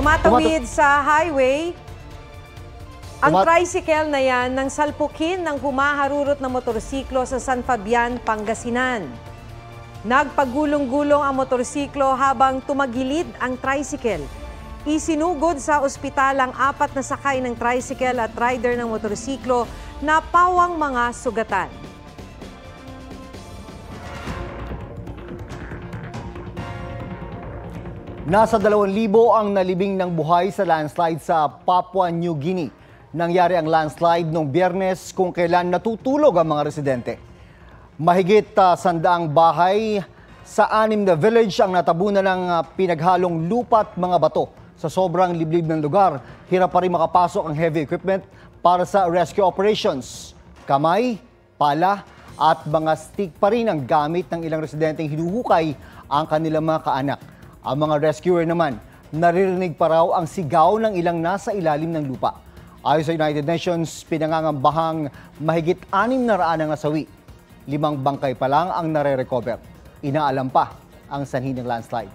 Tumatawid sa highway, ang tricycle na yan nang salpukin ng humaharurot na motorsiklo sa San Fabian, Pangasinan. Nagpagulong-gulong ang motorsiklo habang tumagilid ang tricycle. Isinugod sa ospital ang 4 na sakay ng tricycle at rider ng motorsiklo na pawang mga sugatan. Nasa 2,000 ang nalibing ng buhay sa landslide sa Papua New Guinea. Nangyari ang landslide noong Biyernes kung kailan natutulog ang mga residente. Mahigit 100 bahay sa 6 na village ang natabunan ng pinaghalong lupa at mga bato. Sa sobrang liblib ng lugar, hirap pa rin makapasok ang heavy equipment para sa rescue operations. Kamay, pala at mga stick pa rin ang gamit ng ilang residenteng hinuhukay ang kanilang mga kaanak. Ang mga rescuer naman, naririnig pa raw ang sigaw ng ilang nasa ilalim ng lupa. Ayon sa United Nations, pinangangambahang mahigit 600 ang nasawi. 5 bangkay pa lang ang nare-recover. Inaalam pa ang sanhi ng landslide.